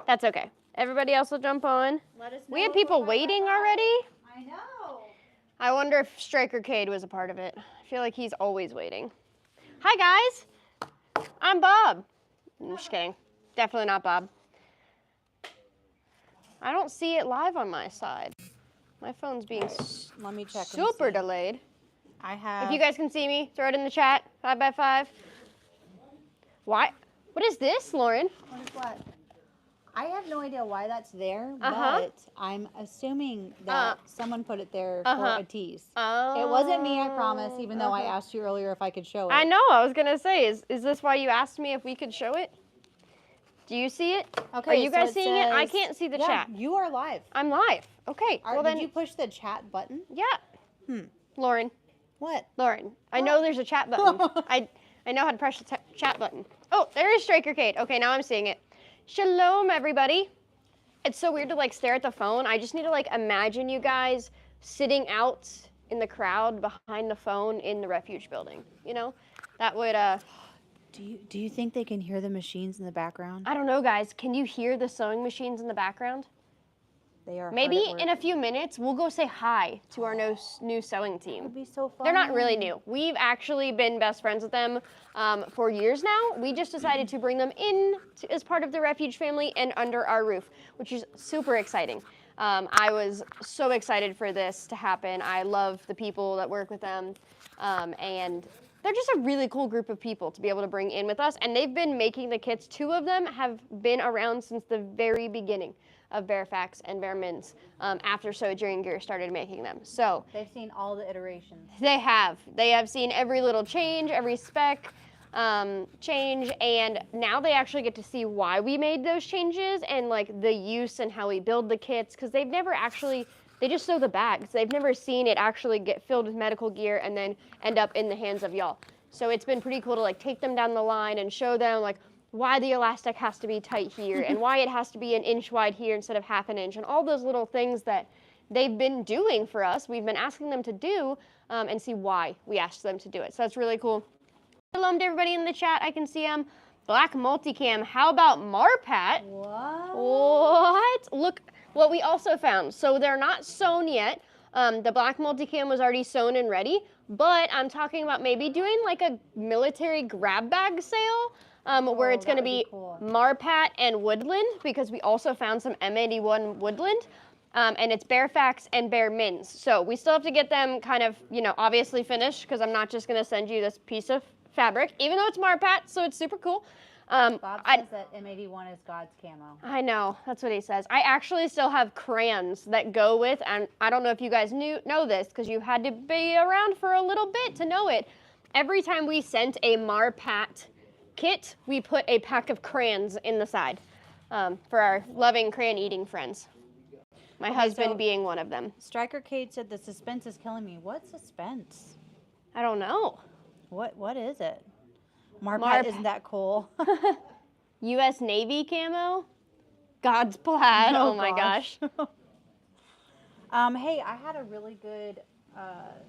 That's okay. Everybody else will jump on. Let us know. We had people waiting already. I know. I wonder if Striker Cade was a part of it. I feel like he's always waiting. Hi, guys. I'm Bob. I'm just kidding. Definitely not Bob. I don't see it live on my side. My phone's being Let me check. super delayed. I have. If you guys can see me, throw it in the chat. 5x5. Why? What is this, Lauren? What is what? I have no idea why that's there, Uh-huh. but I'm assuming that someone put it there for a tease. Oh. It wasn't me, I promise, even though I asked you earlier if I could show it. I know. I was gonna say, is this why you asked me if we could show it? Do you see it? Okay. Are you so guys seeing it? I says- can't see the yeah, chat. You are live. I'm live. Okay. Well then, Did you push the chat button? yeah. Lauren. What? Lauren. I know there's a chat button. I know how to press the chat button. Oh, there is Striker Cade. Okay, now I'm seeing it. Shalom, everybody. It's so weird to like stare at the phone. I just need to like imagine you guys sitting out in the crowd behind the phone in the Refuge building. You know, that would. Do you think they can hear the machines in the background? I don't know, guys. Can you hear the sewing machines in the background? They are. Maybe hard at work. in a few minutes we'll go say hi to our new sewing team. That'd be so fun. They're not really new. We've actually been best friends with them for years now. We just decided to bring them in as part of the Refuge family and under our roof, which is super exciting. I was so excited for this to happen. I love the people that work with them, and they're just a really cool group of people to be able to bring in with us. And they've been making the kits. 2 of them have been around since the very beginning of Bearfax and Bear Mins, after Sojourning Gear started making them. So They've seen all the iterations. they have. They have seen every little change, every spec change, and now they actually get to see why we made those changes and like the use and how we build the kits, because they've never actually, they just sew the bags. They've never seen it actually get filled with medical gear and then end up in the hands of y'all. So it's been pretty cool to like take them down the line and show them like why the elastic has to be tight here and why it has to be 1 inch wide here instead of 1/2 inch, and all those little things that they've been doing for us. We've been asking them to do and see why we asked them to do it. So that's really cool. Shalom to everybody in the chat. I can see them. Black Multicam. How about Marpat? What? What? Look what we also found. So they're not sewn yet. The Black Multicam was already sewn and ready, but I'm talking about maybe doing like a military grab bag sale. Where it's going to be cool. Marpat and Woodland, because we also found some M81 Woodland, and it's Bearfax and Bear Mins. So we still have to get them kind of, you know, obviously finished, because I'm not just going to send you this piece of fabric, even though it's Marpat, so it's super cool. Bob says that M81 is God's camo. I know, that's what he says. I actually still have crayons that go with, and I don't know if you guys know this, because you had to be around for a little bit to know it. Every time we sent a Marpat kit, we put a pack of crayons in the side for our loving crayon eating friends. My husband being one of them. Striker Cade said the suspense is killing me. What suspense? I don't know. What is it? Marpat isn't that cool? U.S. Navy camo? God's plaid. Oh my gosh. Hey, I had a really good,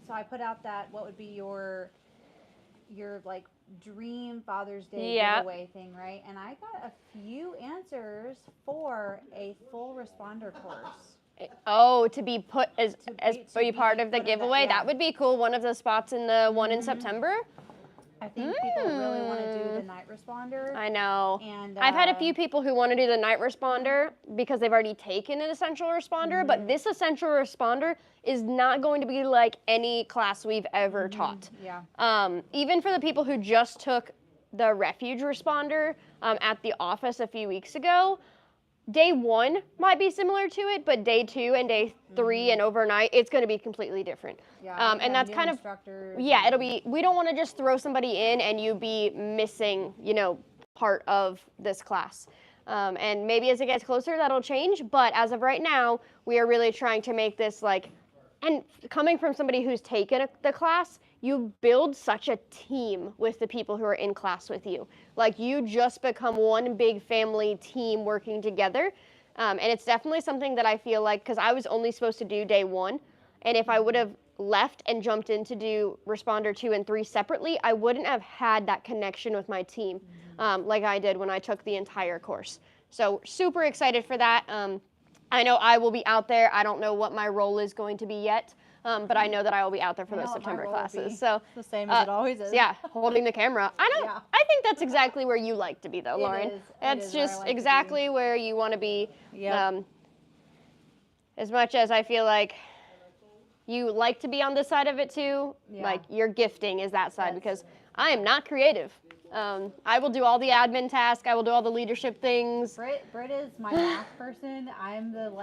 so I put out that, what would be your like dream Father's Day giveaway thing, right? And I got a few answers for a full responder course. Oh, to be put as be part of the giveaway? That would be cool. One of the spots in the one in September. I think people really want to do the night responder. I know. And I've had a few people who want to do the night responder because they've already taken an essential responder, but this essential responder is not going to be like any class we've ever taught. Yeah. Even for the people who just took the Refuge responder at the office a few weeks ago, day 1 might be similar to it, but day 2 and day 3 and overnight, it's going to be completely different. Yeah, and that's kind of, yeah, it'll be, we don't want to just throw somebody in and you be missing, you know, part of this class. And maybe as it gets closer, that'll change. But as of right now, we are really trying to make this like, and coming from somebody who's taken the class, you build such a team with the people who are in class with you. Like you just become one big family team working together. And it's definitely something that I feel like, because I was only supposed to do day 1. And if I would have left and jumped in to do responder 2 and 3 separately, I wouldn't have had that connection with my team like I did when I took the entire course. So super excited for that. I know I will be out there. I don't know what my role is going to be yet, but I know that I will be out there for those September classes. So it's the same as it always is. Yeah, holding the camera. Yeah. I think that's exactly where you like to be, though, Lauren. It is. That's just exactly where you want to be. Yep. As much as I feel like you like to be on this side of it too, like your gifting is that side, because I am not creative. I will do all the admin tasks. I will do all the leadership things. Britt is my math person. I'm the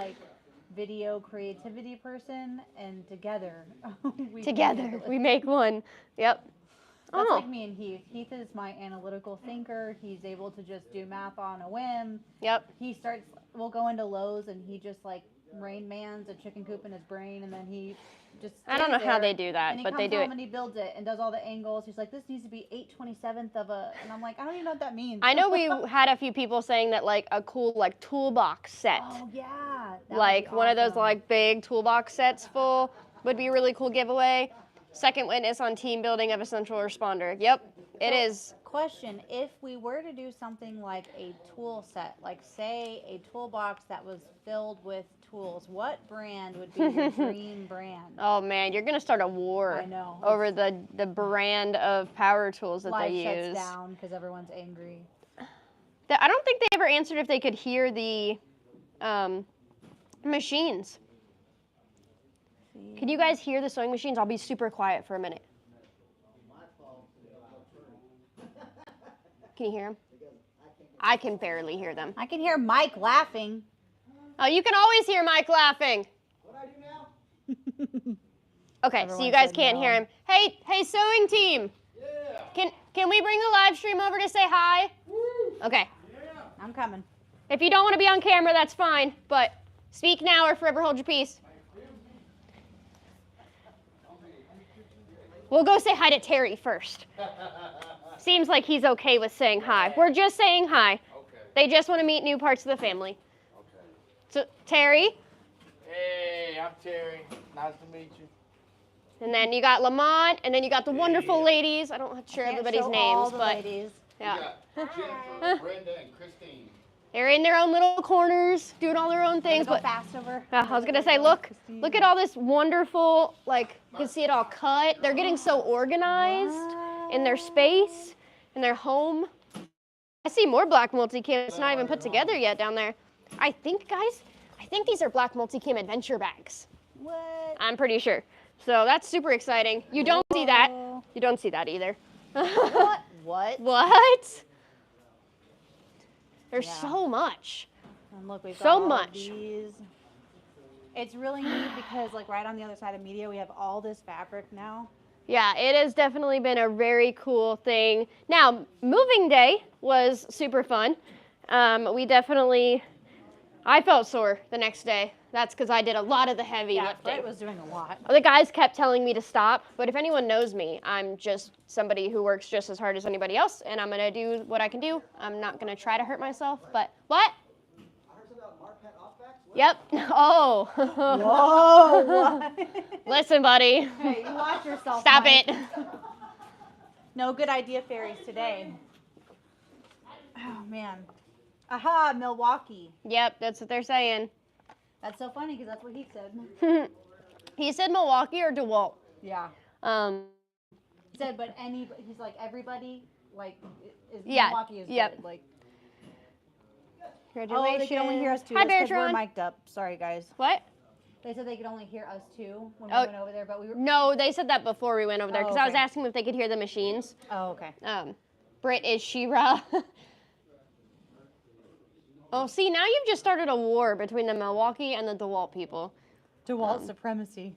video creativity person, and together we make one. Yep. That's like me and Heath. Heath is my analytical thinker. He's able to just do math on a whim. Yep. We'll go into Lowe's and he just Rain Man's a chicken coop in his brain, and then he just I don't know how they do that, and but they do it. And he builds it and does all the angles. He's like, this needs to be 8/27 of a, and I'm like, I don't even know what that means. I know we had a few people saying that a cool toolbox set. Oh yeah. One of those big toolbox sets full would be a really cool giveaway. Second witness on team building of essential responder. Yep, it is. Question, if we were to do something like a tool set, say a toolbox that was filled with tools, what brand would be your dream brand? Oh man, you're gonna start a war. I know. Over the brand of power tools that they use. Life shuts down because everyone's angry. I don't think they ever answered if they could hear the machines. Can you guys hear the sewing machines? I'll be super quiet for a minute. Can you hear them? I can barely hear them. I can hear Mike laughing. Oh, you can always hear Mike laughing. What do I do now? Okay, so you guys can't hear him. Hey, sewing team. Yeah. Can we bring the live stream over to say hi? Woo. Okay. Yeah. I'm coming. If you don't want to be on camera, that's fine. But speak now or forever hold your peace. We'll go say hi to Terry first. Seems like he's okay with saying hi. We're just saying hi. Okay. They just want to meet new parts of the family. Okay. So, Terry. Hey, I'm Terry. Nice to meet you. And then you got Lamont, and then you got the wonderful ladies. I don't share everybody's names, but ladies. yeah. We got Jennifer, Brenda, and Christine. They're in their own little corners, doing all their own things. But fast over. I was gonna say, look at all this wonderful, you can see it all cut. They're getting so organized in their space, in their home. I see more black multicam. It's not even put together yet down there. I think, guys, these are black multicam adventure bags. What? I'm pretty sure. So that's super exciting. You don't see that. You don't see that either. What? What? There's so much. And look, we've got So all much. These. It's really neat because right on the other side of media, we have all this fabric now. Yeah, it has definitely been a very cool thing. Now, moving day was super fun. I felt sore the next day. That's because I did a lot of the heavy lifting. Brett was doing a lot. The guys kept telling me to stop, but if anyone knows me, I'm just somebody who works just as hard as anybody else, and I'm going to do what I can do. I'm not going to try to hurt myself, but what? I heard something about Marquette Offbacks. Yep. Oh. Whoa. What? Listen, buddy. Hey, you watch yourself. Stop Mike. it. No good idea fairies today. Oh, man. Aha, Milwaukee. Yep, that's what they're saying. That's so funny because that's what he said. He said Milwaukee or DeWalt. Yeah. He said, but he's like, everybody, is Milwaukee is good. Congratulations. Oh, they can only hear us too. Hi, That's 'cause Bertrand. we're mic'd up. Sorry, guys. What? They said they could only hear us too when we went over there, but we were. No, they said that before we went over there because I was okay. asking them if they could hear the machines. Oh, okay. Britt is She-Ra. Oh, see, now you've just started a war between the Milwaukee and the DeWalt people. DeWalt supremacy.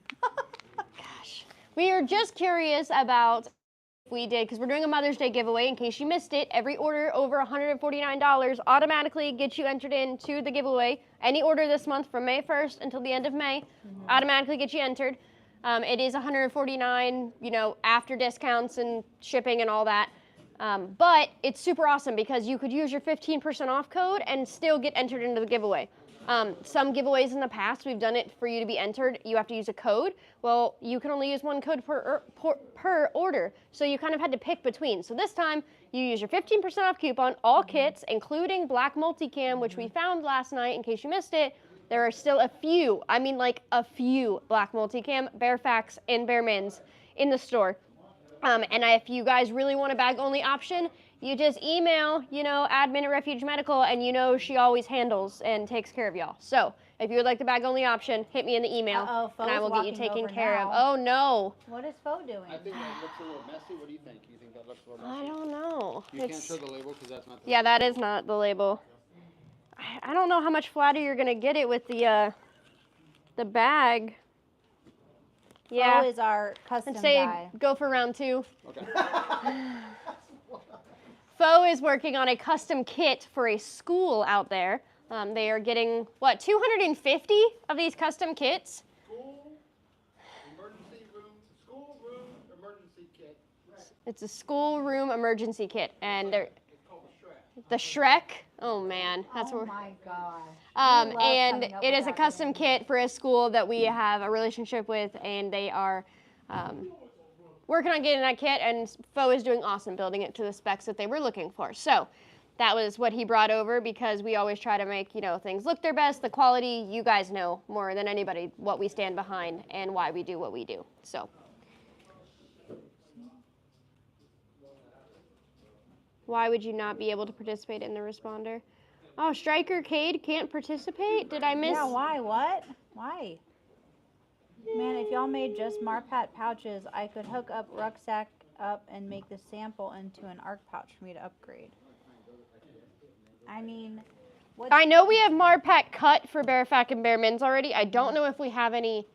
Gosh. We are just curious about if we did, because we're doing a Mother's Day giveaway. In case you missed it, every order over $149 automatically gets you entered into the giveaway. Any order this month from May 1st until the end of May automatically gets you entered. It is $149, after discounts and shipping and all that. But it's super awesome because you could use your 15% off code and still get entered into the giveaway. Some giveaways in the past, we've done it for you to be entered. You have to use a code. Well, you can only use one code per order. So you kind of had to pick between. So this time, You use your 15% off coupon, all kits, including black multicam, which we found last night, in case you missed it. There are still a few, I mean like a few black multicam, Bearfax, and Bearmans in the store. And if you guys really want a bag-only option, you just email, admin at Refuge Medical, and she always handles and takes care of y'all. So if you would like the bag-only option, hit me in the email, and I will get you taken care of. Oh, no. What is Fo doing? I think that looks a little messy. What do you think? You think that looks a little messy? I don't know. You can't show the label because that's not the Yeah, label. that is not the label. I don't know how much flatter you're going to get it with the bag. Yeah. Fo is our custom I'd say guy. go for round 2. Okay. Fo is working on a custom kit for a school out there. They are getting, 250 of these custom kits? School room emergency kit. It's a schoolroom emergency kit, and they're It's called the Shrek. Oh man, that's Oh what. my gosh. And coming up it with is a acronyms. custom kit for a school that we have a relationship with, and they are working on getting that kit, and Fo is doing awesome building it to the specs that they were looking for. So that was what he brought over, because we always try to make things look their best. The quality, you guys know more than anybody what we stand behind and why we do what we do. So. Why would you not be able to participate in the responder? Oh, Striker Cade can't participate? Did I miss? Yeah, why? What? Why? Man, if y'all made just Marpat pouches, I could hook up rucksack up and make the sample into an ARC pouch for me to upgrade. I mean, what? I know we have Marpat cut for Bearfac and Bearmans already. I don't know if we have any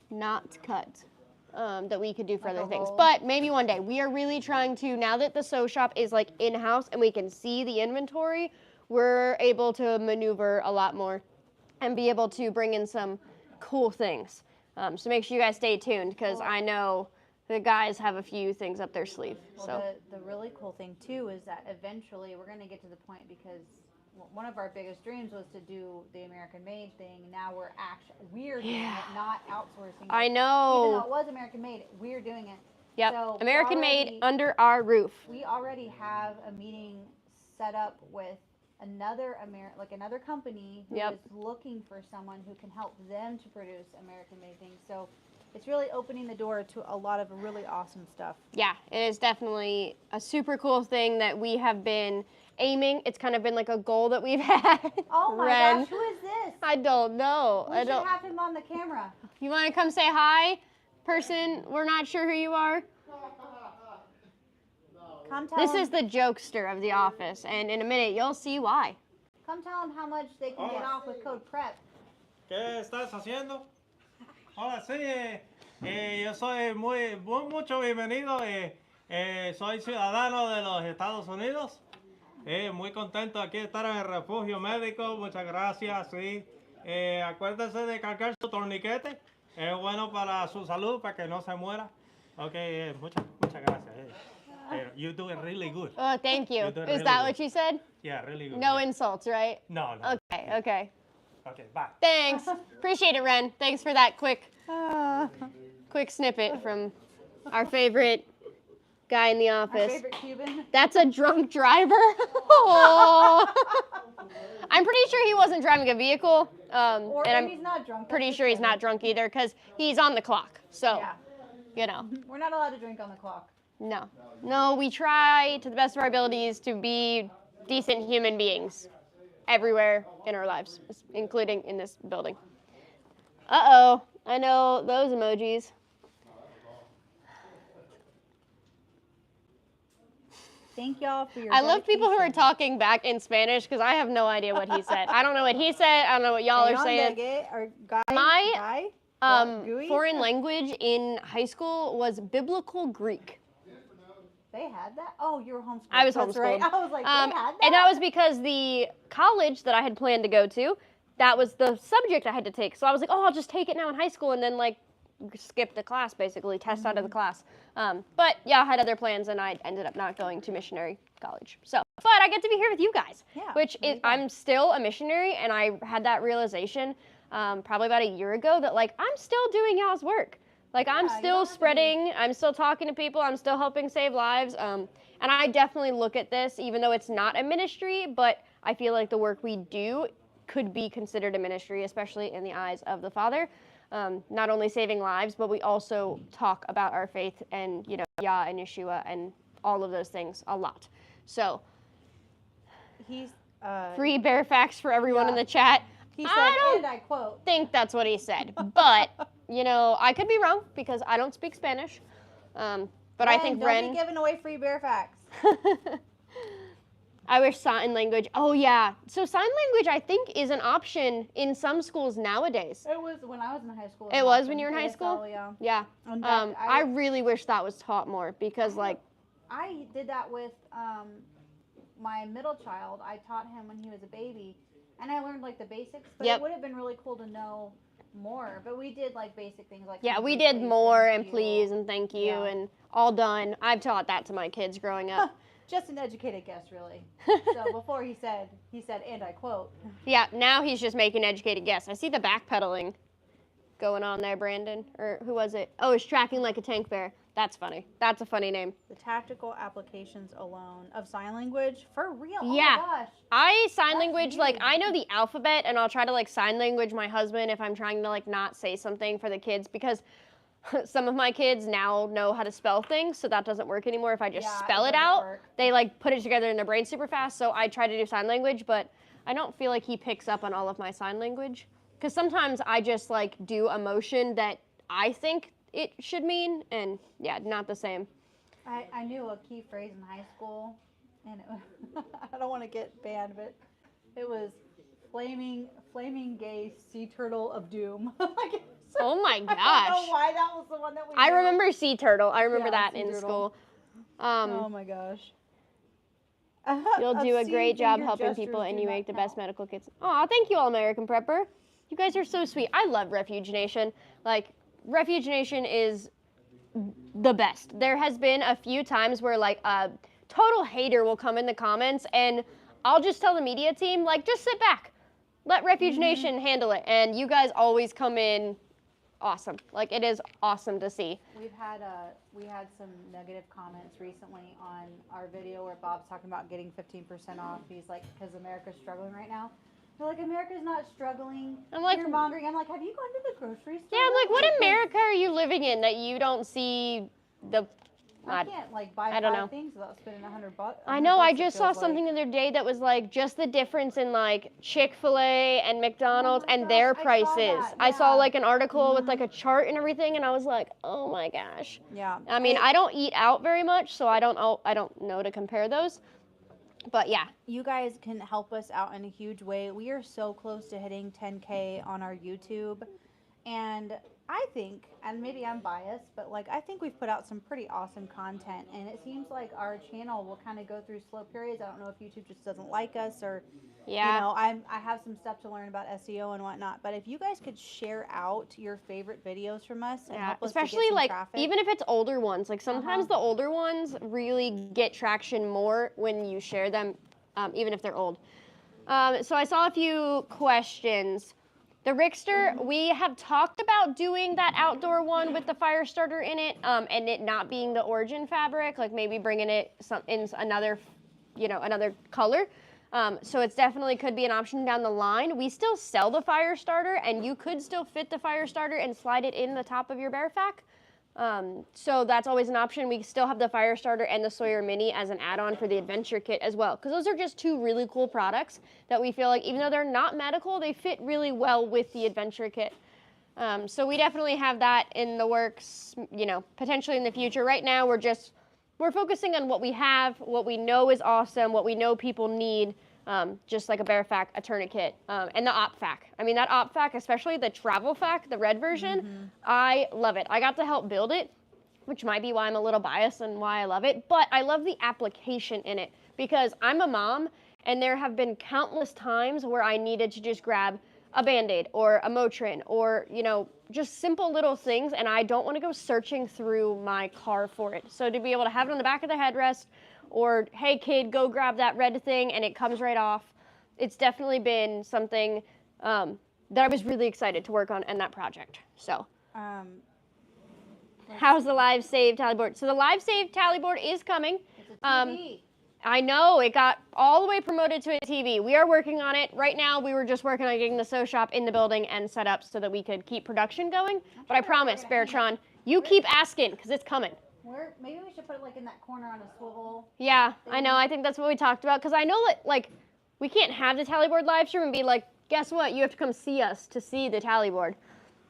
not cut that we could do for Like other a things. roll? But maybe one day. We are really trying to, now that the sew shop is like in-house and we can see the inventory, we're able to maneuver a lot more and be able to bring in some cool things. So make sure you guys stay tuned, because I know the guys have a few things up their sleeve. Well, So the really cool thing too is that eventually we're going to get to the point, because one of our biggest dreams was to do the American made thing. Now we're doing it, not outsourcing it. I Even though know. it was American made, we're doing it. Yep. So we American made already- under our roof. We already have a meeting set up with another another company who Yep. is looking for someone who can help them to produce American made things. So it's really opening the door to a lot of really awesome stuff. Yeah, it is definitely a super cool thing that we have been aiming. It's kind of been like a goal that we've had. Oh my Ren. gosh, who is this? I don't know. We I should don't. have him on the camera. You want to come say hi, person? We're not sure who you are. Come tell This him, is the jokester of the office, and in a minute you'll see why. come tell him how much they can get off with code PREP. ¿Qué estás haciendo? Hola, sí, yo soy mucho bienvenido, soy ciudadano de los Estados Unidos, muy contento aquí de estar en el Refugio Médico, muchas gracias, sí. Acuérdense de cargar su torniquete, es bueno para su salud, para que no se muera. Ok, muchas gracias. You do it really good. Oh, thank you. You're doing Is really that good. what you said? Yeah, really good. No insults, right? No. Okay. Okay, bye. Thanks. Appreciate it, Ren. Thanks for that quick snippet from our favorite guy in the Our office. favorite Cuban. That's a drunk driver. Aw. I'm pretty sure he wasn't driving a vehicle, Or and if I'm he's not drunk. pretty that's sure he's just not drunk either, because he's on the clock. So, Yeah. We're not allowed to drink on the clock. No, we try to the best of our abilities to be decent human beings everywhere in our lives, including in this building. Uh-oh, I know those emojis. Thank y'all for your I love people who are dedication. talking back in Spanish, because I have no idea what he said. I don't know what he said. I don't know what y'all are saying. My Gooey? foreign language in high school was biblical Greek. They had that? Oh, you were homeschooled. I was That's right. homeschooled. I was like, they had that? And that was because the college that I had planned to go to, that was the subject I had to take. So I was like, oh, I'll just take it now in high school, and then like skip the class, basically, test out of the class. But yeah, I had other plans, and I ended up not going to missionary college. So, but I get to be here with you guys, Yeah, which there is, you go. I'm still a missionary, and I had that realization probably about a year ago that like I'm still doing y'all's work. Like, I'm Yeah, you still don't have to be- spreading, I'm still talking to people, I'm still helping save lives. And I definitely look at this, even though it's not a ministry, but I feel like the work we do could be considered a ministry, especially in the eyes of the Father. Not only saving lives, but we also talk about our faith and, you know, Yah and Yeshua and all of those things a lot. So, He's free bear facts for everyone in Yeah. the chat. he I said, don't and I quote, think that's what he said, but you know, I could be wrong because I don't speak Spanish. But I think don't be giving away free bear facts. I wish sign language. Oh yeah, so sign language I think is an option in some schools nowadays. It was when I was in high school. It was when you were in high school? ASL, yeah. Yeah. In fact, I really wish that was taught more because like I did that with my middle child. I taught him when he was a baby, and I learned like the basics. But Yep. it would have been really cool to know more. But we did like basic things like yeah, we please, did more thank and you. please and thank you Yeah. and all done. I've taught that to my kids growing up. Just an educated guess, really. So before he said, and I quote, Yeah, now he's just making an educated guess. I see the backpedaling going on there, Brandon. Or who was it? Oh, it's tracking like a tank bear. That's funny. That's a funny name. the tactical applications alone of sign language for real. Yeah. Oh my gosh. I sign That's language, like, huge. I know the alphabet, and I'll try to, like, sign language my husband if I'm trying to, like, not say something for the kids, because some of my kids now know how to spell things, so that doesn't work anymore. If I just Yeah, spell it doesn't out, work. they, like, put it together in their brain super fast, so I try to do sign language, but I don't feel like he picks up on all of my sign language, because sometimes I just, like, do a motion that I think it should mean, and, yeah, not the same. I knew a key phrase in high school, and it was, I don't want to get banned, but it was flaming gay sea turtle of doom. Like, Oh my I don't know gosh. why that was the one that we I knew. remember sea turtle. I remember Yeah, that sea in turtle. school. Oh my gosh. You'll do a great job helping people, and you make the best medical kits. Oh, thank you, All American Prepper. You guys are so sweet. I love Refuge Nation. Like, Refuge Nation is the best. There has been a few times where, like, a total hater will come in the comments, and I'll just tell the media team, like, just sit back. Let Refuge Nation handle it. And you guys always come in awesome. Like, it is awesome to see. We had some negative comments recently on our video where Bob's talking about getting 15% off. He's like, because America's struggling right now. They're like, America's not struggling. I'm like- You're mongering. I'm like, have you gone to the grocery store? Yeah, I'm like, what America are you living in that you don't see the... I can't like buy I don't 5 know. things without spending $100. I know, I just saw something the other day that was like just the difference in like Chick-fil-A and McDonald's my and gosh, their I saw prices. that, I saw yeah. like an article with like a chart and everything, and I was like, oh my gosh. Yeah. I mean, I don't eat out very much, so I don't know to compare those. But yeah, You guys can help us out in a huge way. We are so close to hitting 10K on our YouTube. And I think, and maybe I'm biased, but like I think we've put out some pretty awesome content. And it seems like our channel will kind of go through slow periods. I don't know if YouTube just doesn't like us or, yeah. you know, I have some stuff to learn about SEO and whatnot. But if you guys could share out your favorite videos from us and Yeah, help us to especially get some like traffic. even if it's older ones, like sometimes the older ones really get traction more when you share them, even if they're old. So I saw a few questions. The Rickster, we have talked about doing that outdoor one with the fire starter in it, and it not being the origin fabric, like maybe bringing it in another, another color. So it's definitely could be an option down the line. We still sell the fire starter, and you could still fit the fire starter and slide it in the top of your Bearfac. So that's always an option. We still have the fire starter and the Sawyer Mini as an add-on for the adventure kit as well, because those are just two really cool products that we feel like even though they're not medical, they fit really well with the adventure kit. So we definitely have that in the works, potentially in the future. Right now we're focusing on what we have, what we know is awesome, what we know people need, just like a Bearfac, a Tourniquet, and the OpFac. I mean, that OpFac, especially the travel fac, the red version, I love it. I got to help build it, which might be why I'm a little biased and why I love it, but I love the application in it because I'm a mom, and there have been countless times where I needed to just grab a Band-Aid or a Motrin or, just simple little things, and I don't want to go searching through my car for it. So to be able to have it on the back of the headrest, or, hey, kid, go grab that red thing, and it comes right off. It's definitely been something that I was really excited to work on in that project. So. How's the live save tally board? So the live save tally board is coming. It's a TV. I know, it got all the way promoted to a TV. We are working on it. Right now, we were just working on getting the sew shop in the building and set up so that we could keep production going. But I promise, Beartron, you keep asking, because it's coming. Maybe we should put it like in that corner on a swivel. Yeah, I know. I think that's what we talked about. Because I know that, like, we can't have the tally board live stream and be like, guess what? You have to come see us to see the tally board.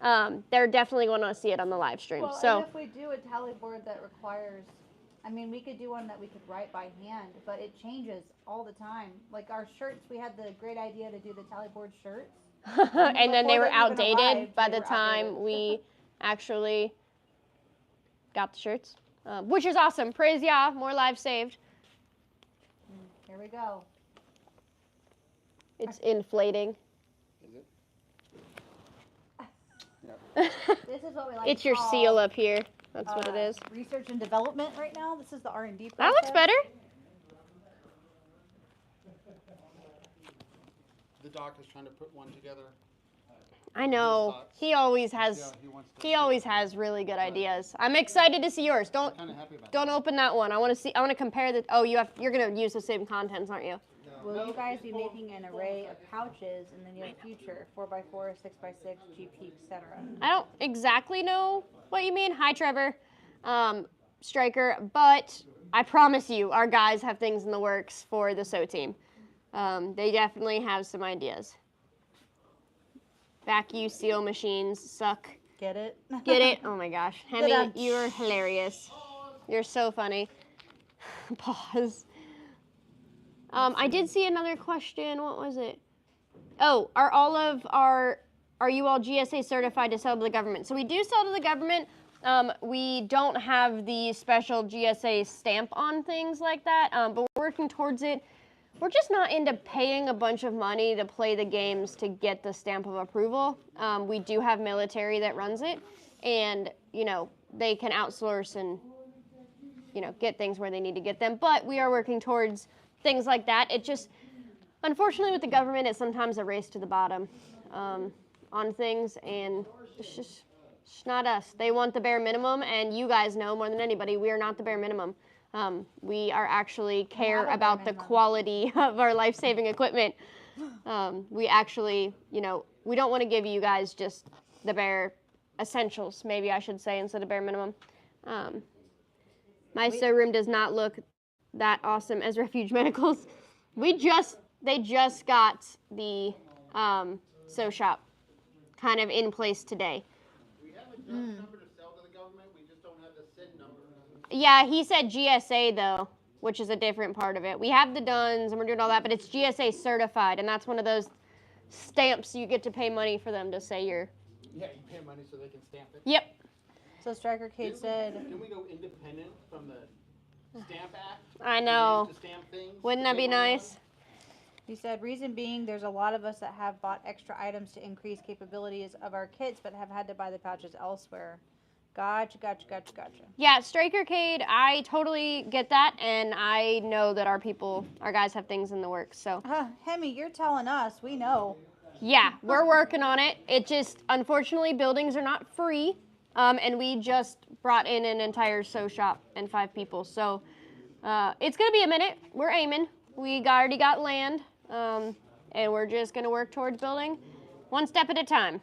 They're definitely going to see it on the live stream. Well, So and if we do a tally board that requires, I mean, we could do one that we could write by hand, but it changes all the time. Like our shirts, we had the great idea to do the tally board shirts. and then they before were they even outdated arrived, by they the were time outdated. we actually got the shirts, which is awesome. Praise Yah, more lives saved. Here we go. It's inflating. This is what we like. It's to your call, seal up here. That's what it is. Research and development right now. This is the R&D process. That looks better. The doc is trying to put one together. I know. He always has. Yeah, he wants to. He always has really good ideas. I'm excited to see yours. Don't Kind of happy about don't open that one. I want to see. I want to compare the. Oh, you're gonna use the same contents, aren't you? Will you guys be making an array of pouches in the near future? 4x4, 6x6, GP, etc. I don't exactly know what you mean. Hi, Trevor, Striker, but I promise you, our guys have things in the works for the sew team. They definitely have some ideas. Vacuum seal machines suck. Get it? Get it? Oh my gosh. Hemi, Ta-da. you're hilarious. You're so funny. Pause. I did see another question. What was it? Oh, are you all GSA certified to sell to the government? So we do sell to the government. We don't have the special GSA stamp on things like that, but we're working towards it. We're just not into paying a bunch of money to play the games to get the stamp of approval. We do have military that runs it, and they can outsource and get things where they need to get them. But we are working towards things like that. It just, unfortunately, with the government, it's sometimes a race to the bottom on things, and it's just not us. They want the bare minimum, and you guys know more than anybody, we are not the bare minimum. We are actually care about the quality of our life-saving equipment. We actually, we don't want to give you guys just the bare essentials, maybe I should say, instead of bare minimum. My sew room does not look that awesome as Refuge Medical's. They just got the sew shop kind of in place today. We have a just number to sell to the government. We just don't have the SIN number. Yeah, he said GSA though, which is a different part of it. We have the DUNS and we're doing all that, but it's GSA certified, and that's one of those stamps you get to pay money for them to say you're. Yeah, you pay money so they can stamp it. Yep. So Striker Kate said, Didn't we go independent from the Stamp Act? I know. To stamp things? Wouldn't that be nice? he said, reason being, there's a lot of us that have bought extra items to increase capabilities of our kits, but have had to buy the pouches elsewhere. Gotcha. Yeah, Strikercade, I totally get that, and I know that our guys have things in the works, so. Hemi, you're telling us. We know. Yeah, we're working on it. It just, unfortunately, buildings are not free, and we just brought in an entire sew shop and 5 people, so it's going to be a minute. We're aiming. We already got land, and we're just going to work towards building one step at a time.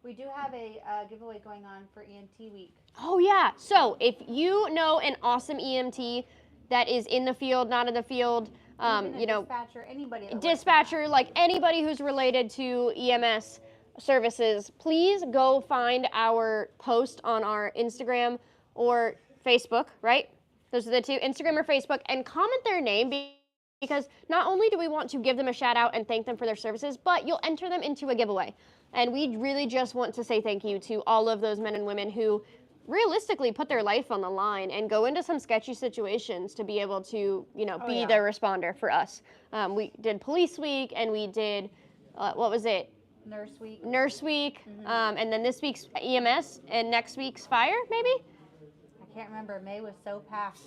We do have a giveaway going on for EMT week. Oh, yeah. So if you know an awesome EMT that is in the field, not in the field, Dispatcher, anybody. dispatcher, like anybody who's related to EMS services, please go find our post on our Instagram or Facebook, right? Those are the two, Instagram or Facebook, and comment their name because not only do we want to give them a shout out and thank them for their services, but you'll enter them into a giveaway. And we really just want to say thank you to all of those men and women who realistically put their life on the line and go into some sketchy situations to be able to, be the responder for us. We did Police Week, and we did, what was it? Nurse week. Nurse Week, and then this week's EMS, and next week's Fire, maybe? I can't remember. May was so packed.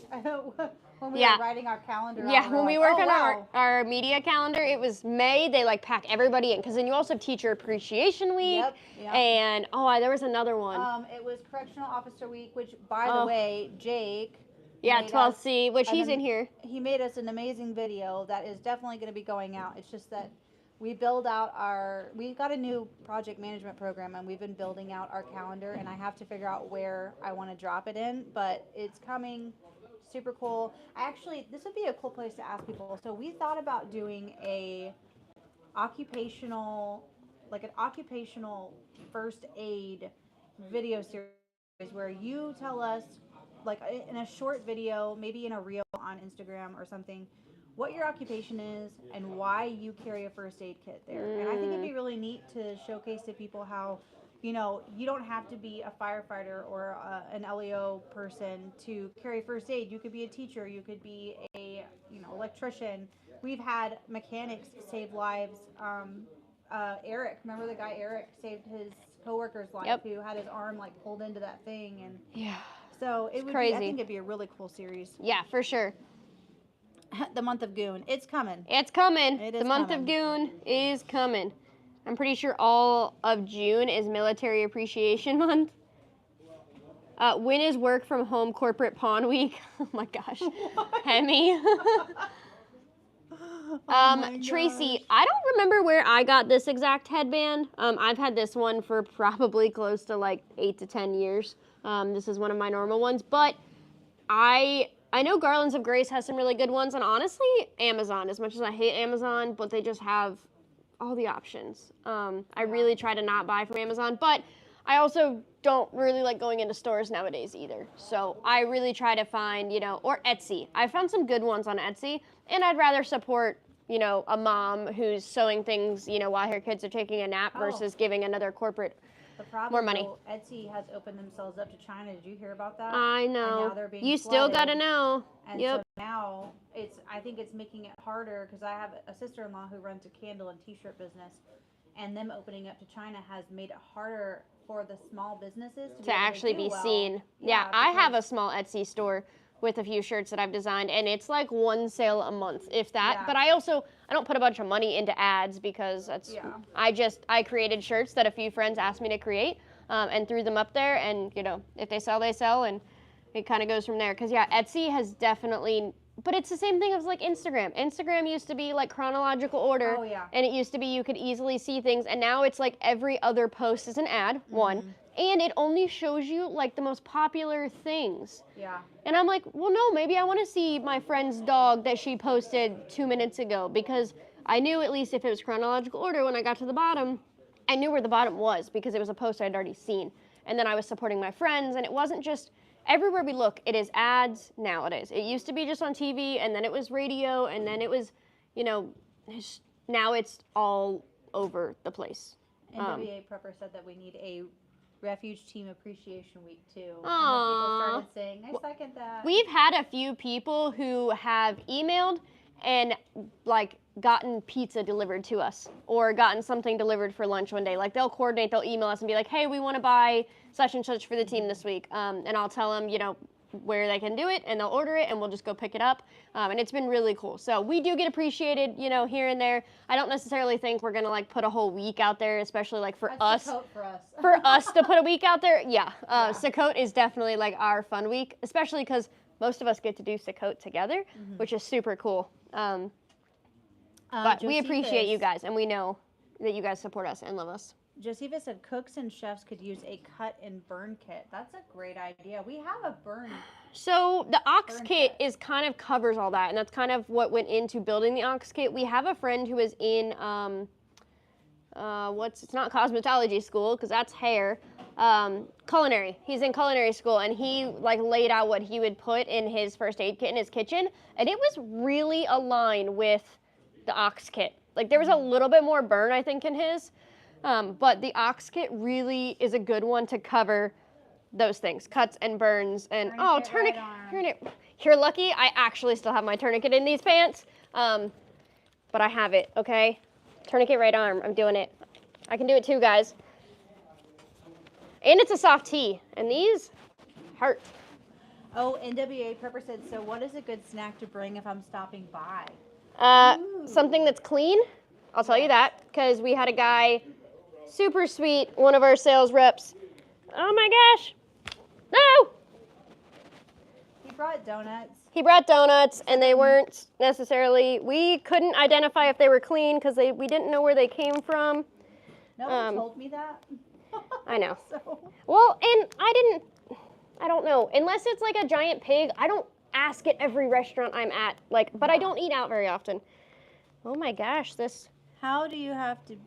when we Yeah. were writing our calendar. Yeah, out, when we like, work oh, on wow. our media calendar, it was May. They like pack everybody in because then you also have Teacher Appreciation Week. Yep. And there was another one. It was Correctional Officer Week, which, by the Oh. way, Jake. Yeah, made 12C, which us he's in here. He made us an amazing video that is definitely going to be going out. It's just that we got a new project management program, and we've been building out our calendar, and I have to figure out where I want to drop it in, but it's coming. Super cool. This would be a cool place to ask people. So we thought about doing an occupational first aid video series where you tell us, like in a short video, maybe in a reel on Instagram or something, what your occupation is and why you carry a first aid kit there. And I think it'd be really neat to showcase to people how, you don't have to be a firefighter or an LEO person to carry first aid. You could be a teacher. You could be a, electrician. We've had mechanics save lives. Eric, remember the guy Eric saved his coworker's life who had his arm like pulled into that thing, and so it would crazy. I think it'd be a really cool series. Yeah, for sure. The month of Goon, it's coming. It's coming. It is the month coming. of Goon is coming. I'm pretty sure all of June is Military Appreciation Month. When is work from home corporate pawn week? Oh my gosh. Hemi. Tracy, I don't remember where I got this exact headband. I've had this one for probably close to like 8 to 10 years. This is one of my normal ones, but I know Garlands of Grace has some really good ones, and honestly, Amazon, as much as I hate Amazon, but they just have all the options. I really try to not buy from Amazon, but I also don't really like going into stores nowadays either. So I really try to find, or Etsy. I found some good ones on Etsy, and I'd rather support, a mom who's sewing things, while her kids are taking a nap versus giving another corporate The problem, more money. Though, Etsy has opened themselves up to China. Did you hear about that? I know. And now they're being You still flooded. gotta know. And Yep. so now I think it's making it harder because I have a sister-in-law who runs a candle and t-shirt business, and them opening up to China has made it harder for the small businesses to actually do be well. seen. Yeah, I because- have a small Etsy store with a few shirts that I've designed, and it's like one sale a month, if that. Yeah. But I don't put a bunch of money into ads because I created shirts that a few friends asked me to create, and threw them up there, and if they sell, they sell, and it kind of goes from there. Because Etsy has definitely, but it's the same thing as like Instagram. Instagram used to be like chronological order, and it used to be you could easily see things, and now it's like every other post is an ad, and it only shows you like the most popular things. Yeah. And I'm like, well, no, maybe I want to see my friend's dog that she posted 2 minutes ago, because I knew at least if it was chronological order, when I got to the bottom, I knew where the bottom was because it was a post I'd already seen. And then I was supporting my friends, and it wasn't just everywhere we look, it is ads nowadays. It used to be just on TV, and then it was radio, and then it was, now it's all over the place. NWA Prepper said that we need a Refuge Team Appreciation Week too. Aww. And then people started saying, I second that. We've had a few people who have emailed and like gotten pizza delivered to us or gotten something delivered for lunch one day. Like they'll coordinate, they'll email us and be like, hey, we want to buy such and such for the team this week. And I'll tell them, where they can do it, and they'll order it, and we'll just go pick it up. And it's been really cool. So we do get appreciated, here and there. I don't necessarily think we're gonna like put a whole week out there, especially like for us. For us to put a week out there, Sukkot is definitely like our fun week, especially because most of us get to do Sukkot together, which is super cool. But we appreciate you guys, and we know that you guys support us and love us. Josefa said cooks and chefs could use a cut and burn kit. That's a great idea. We have a burn. So the Ox kit is kind of covers all that, and that's kind of what went into building the Ox kit. We have a friend who is in it's not cosmetology school because that's hair. Culinary. He's in culinary school, and he like laid out what he would put in his first aid kit in his kitchen, and it was really aligned with the Ox kit. Like there was a little bit more burn, I think, in his. But the Ox kit really is a good one to cover those things, cuts and burns, and tourniquet. You're lucky. I actually still have my tourniquet in these pants, but I have it. Okay, tourniquet right arm. I'm doing it. I can do it too, guys. And it's a soft tee, and these hurt. Oh, NWA Prepper said, so what is a good snack to bring if I'm stopping by? Something that's clean. I'll tell you that, because we had a guy, super sweet, one of our sales reps. Oh my gosh. No! He brought donuts. He brought donuts, and they weren't necessarily, we couldn't identify if they were clean because we didn't know where they came from. Nobody told me that. I know. So. Well, and I don't know. Unless it's like a giant pig, I don't ask at every restaurant I'm at. But I don't eat out very often. Oh my gosh, this How do you have to?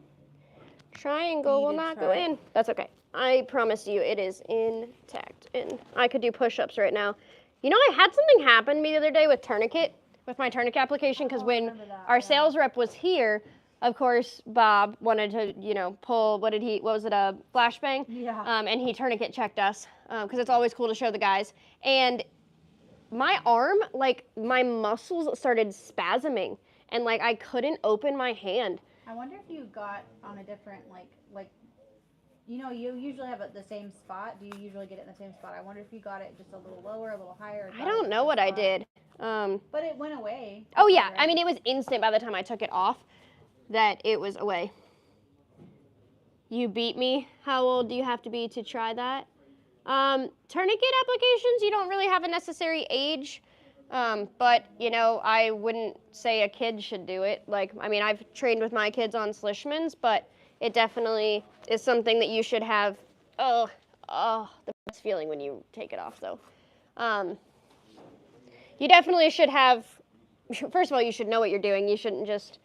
triangle will not go in. That's okay. I promise you it is intact. And I could do push-ups right now. You know, I had something happen to me the other day with Tourniquet, with my Tourniquet application, because when our sales rep was here, of course, Bob wanted to, pull, what was it, a flashbang? Yeah. And he Tourniquet checked us, because it's always cool to show the guys. And my arm, my muscles started spasming, and I couldn't open my hand. I wonder if you got on a different, you usually have it the same spot. Do you usually get it in the same spot? I wonder if you got it just a little lower, a little higher. I don't know what I did. But it went away. Oh yeah, I mean, it was instant by the time I took it off that it was away. You beat me. How old do you have to be to try that? Tourniquet applications, you don't really have a necessary age. But, I wouldn't say a kid should do it. I've trained with my kids on Slishmans, but it definitely is something that you should have. Oh, the best feeling when you take it off, though. You definitely should have, first of all, you should know what you're doing. You shouldn't just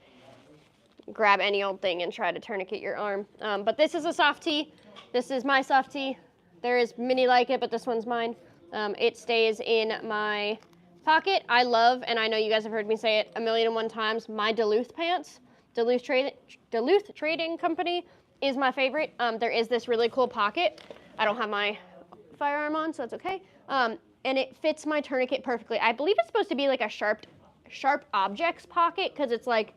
grab any old thing and try to tourniquet your arm. But this is a soft tee. This is my soft tee. There is many like it, but this one's mine. It stays in my pocket. I love, and I know you guys have heard me say it 1,000,001 times, my Duluth pants. Duluth Trading Company is my favorite. There is this really cool pocket. I don't have my firearm on, so that's okay. And it fits my tourniquet perfectly. I believe it's supposed to be like a sharp objects pocket because it's like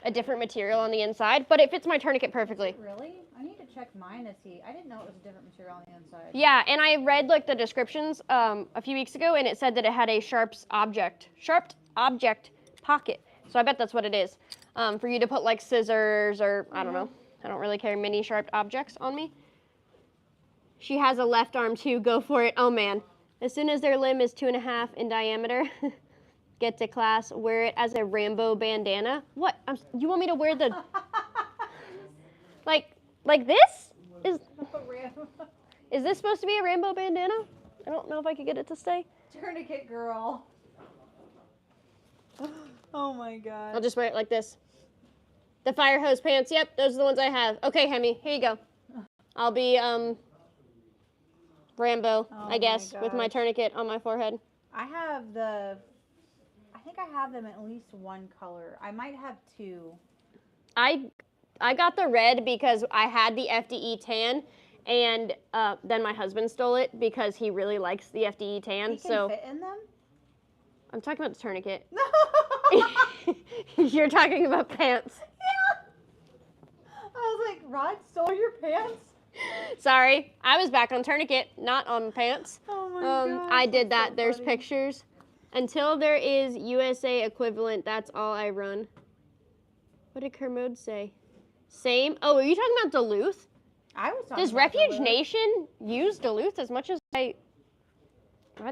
a different material on the inside, but it fits my tourniquet perfectly. Really? I need to check mine to see. I didn't know it was a different material on the inside. Yeah, and I read the descriptions a few weeks ago, and it said that it had a sharp object pocket. So I bet that's what it is. For you to put scissors or I don't know. I don't really carry many sharp objects on me. She has a left arm too. Go for it. Oh man. As soon as their limb is 2.5 in diameter, get to class, wear it as a Rambo bandana. What? You want me to wear the like this? Is this supposed to be a Rambo bandana? I don't know if I could get it to stay. Tourniquet girl. Oh my god. I'll just wear it like this. The fire hose pants, yep, those are the ones I have. Okay, Hemi, here you go. I'll be Rambo, I guess, with my tourniquet on my forehead. I think I have them at least one color. I might have two. I got the red because I had the FDE tan, and then my husband stole it because he really likes the FDE tan. He can fit in them? I'm talking about the tourniquet. You're talking about pants. Yeah. I was like, Rod stole your pants? Sorry, I was back on tourniquet, not on pants. Oh my god. I did that. So There's funny. pictures. Until there is USA equivalent, that's all I run. What did Kermode say? Same. Oh, are you talking about Duluth? I was talking Does about Refuge Duluth. Nation use Duluth as much as I?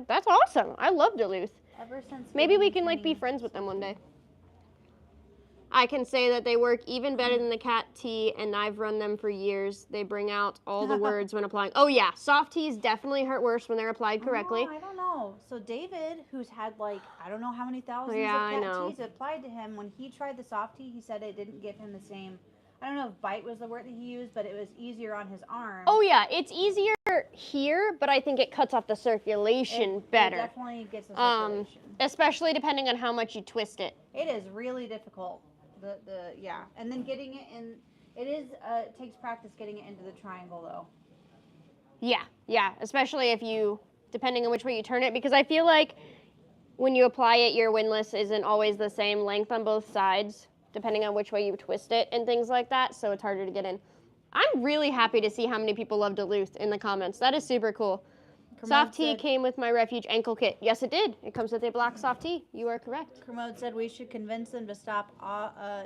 That's awesome. I love Duluth. Ever since Maybe we getting can be training. friends with them one day. I can say that they work even better than the cat tee, and I've run them for years. They bring out all the words when applying. Oh yeah, soft tees definitely hurt worse when they're applied correctly. Oh, I don't know. So David, who's had I don't know how many thousands Yeah, I of know. cat tees applied to him, when he tried the softie, he said it didn't give him the same. I don't know if bite was the word that he used, but it was easier on his arm. Oh yeah, it's easier here, but I think it cuts off the circulation better. It definitely gets the circulation. Especially depending on how much you twist it. It is really difficult. Yeah, and then getting it in. It takes practice getting it into the triangle though. Yeah, especially if depending on which way you turn it, because I feel like when you apply it, your windlass isn't always the same length on both sides, depending on which way you twist it and things like that, so it's harder to get in. I'm really happy to see how many people love Duluth in the comments. That is super cool. Soft tee came with my Refuge ankle kit. Yes, it did. It comes with a black soft tee. You are correct. Kermode said we should convince them to stop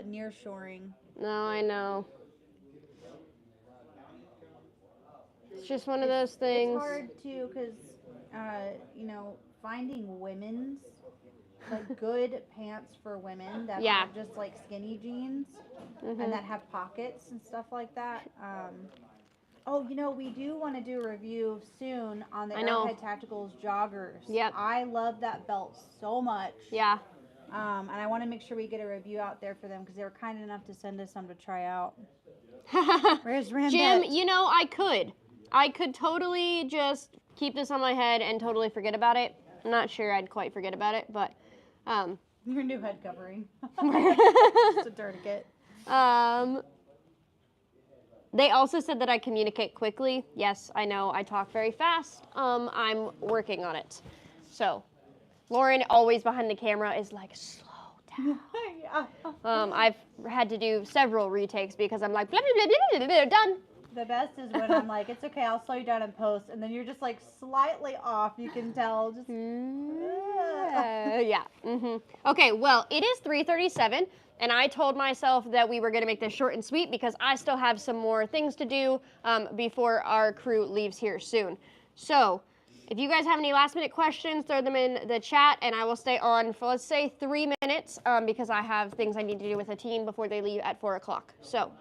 nearshoring. No, I know. It's just one of those things. It's hard too, because finding women's like good pants for women that aren't just like skinny jeans and that have pockets and stuff like that. We do want to do a review soon on the Airhead Tacticals joggers. Yep. I love that belt so much. Yeah. And I want to make sure we get a review out there for them because they were kind enough to send us some to try out. Where's Randette? Jim, I could totally just keep this on my head and totally forget about it. I'm not sure I'd quite forget about it, but your new head covering. It's a tourniquet. They also said that I communicate quickly. Yes, I know I talk very fast. I'm working on it. So, Lauren, always behind the camera, is like, slow down. I've had to do several retakes because I'm like, blah, blah, blah, blah, blah, blah, done. The best is when I'm like, it's okay, I'll slow you down in post, and then you're just like slightly off. You can tell. Just yeah. Okay, well, it is 3:37, and I told myself that we were going to make this short and sweet because I still have some more things to do before our crew leaves here soon. So, if you guys have any last-minute questions, throw them in the chat, and I will stay on for, let's say, 3 minutes because I have things I need to do with the team before they leave at 4 o'clock. So.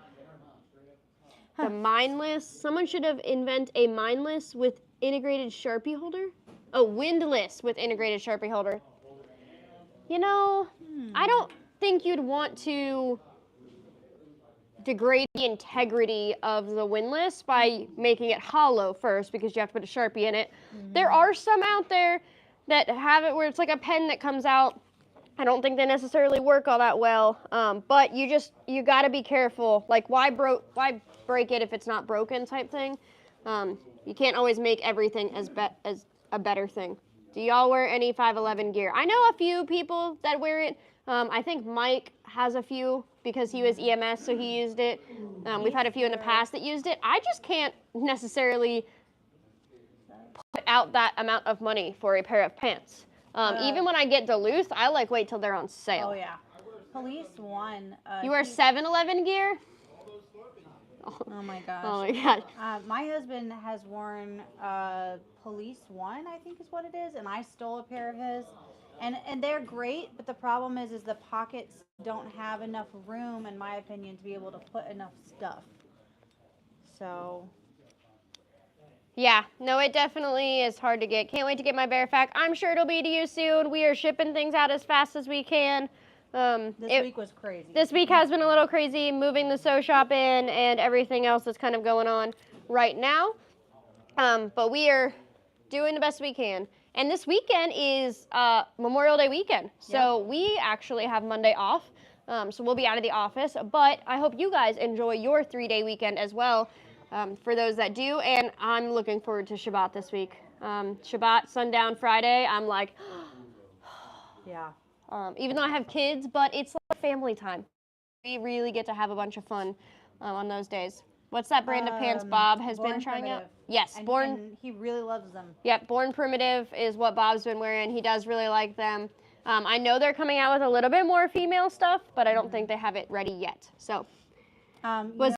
The mindless. Someone should have invented a mindless with integrated Sharpie holder. Oh, windless with integrated Sharpie holder. I don't think you'd want to degrade the integrity of the windlass by making it hollow first because you have to put a Sharpie in it. There are some out there that have it where it's like a pen that comes out. I don't think they necessarily work all that well, but you got to be careful. Like, why break it if it's not broken type thing? You can't always make everything as a better thing. Do y'all wear any 511 gear? I know a few people that wear it. I think Mike has a few because he was EMS, so he used it. We've had a few in the past that used it. I just can't necessarily put out that amount of money for a pair of pants. Even when I get Duluth, I wait till they're on sale. Oh yeah. Police One. You wear 7-Eleven gear? Oh my gosh. Oh my gosh. My husband has worn Police One, I think is what it is, and I stole a pair of his. And they're great, but the problem is the pockets don't have enough room, in my opinion, to be able to put enough stuff. So. Yeah, no, it definitely is hard to get. Can't wait to get my Bearfac. I'm sure it'll be to you soon. We are shipping things out as fast as we can. This week was crazy. This week has been a little crazy, moving the sew shop in and everything else that's kind of going on right now. But we are doing the best we can. And this weekend is Memorial Day weekend. So we actually have Monday off. So we'll be out of the office. But I hope you guys enjoy your 3-day weekend as well. For those that do, and I'm looking forward to Shabbat this week. Shabbat, sundown Friday, I'm like, yeah. Even though I have kids, but it's like family time. We really get to have a bunch of fun on those days. What's that brand of pants Bob has been trying out? Yes, and he really loves them. Yep, Born Primitive is what Bob's been wearing. He does really like them. I know they're coming out with a little bit more female stuff, but I don't think they have it ready yet. So.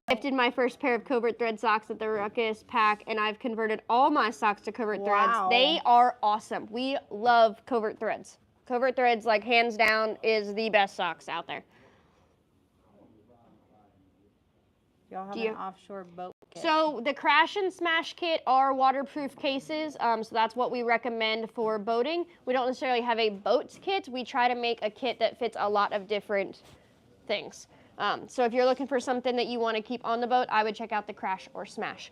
Gifted my first pair of Covert Thread socks at the Ruckus pack, and I've converted all my socks to Covert Threads. They are awesome. We love Covert Threads. Covert Threads, hands down, is the best socks out there. Y'all have an offshore boat kit. So the Crash and Smash kit are waterproof cases, so that's what we recommend for boating. We don't necessarily have a boat kit. We try to make a kit that fits a lot of different things. So if you're looking for something that you want to keep on the boat, I would check out the Crash or Smash.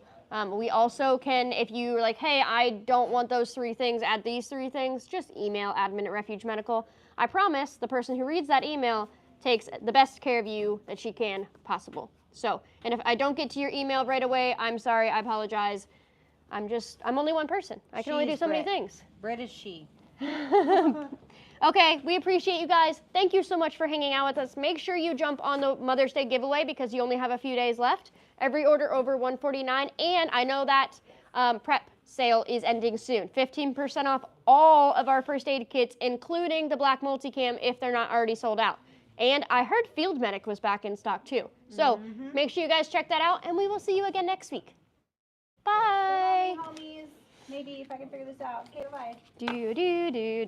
We also can, if you're like, hey, I don't want those 3 things, add these 3 things, just email admin at Refuge Medical. I promise the person who reads that email takes the best care of you that she can possible. So, and if I don't get to your email right away, I'm sorry, I apologize. I'm only one person. I can only do so many things. Brit is she. Okay, we appreciate you guys. Thank you so much for hanging out with us. Make sure you jump on the Mother's Day giveaway because you only have a few days left. Every order over $149, and I know that prep sale is ending soon. 15% off all of our first aid kits, including the black multicam if they're not already sold out. And I heard Field Medic was back in stock too. So make sure you guys check that out, and we will see you again next week. Bye. Homies. Maybe if I can figure this out. Okay, bye. Do.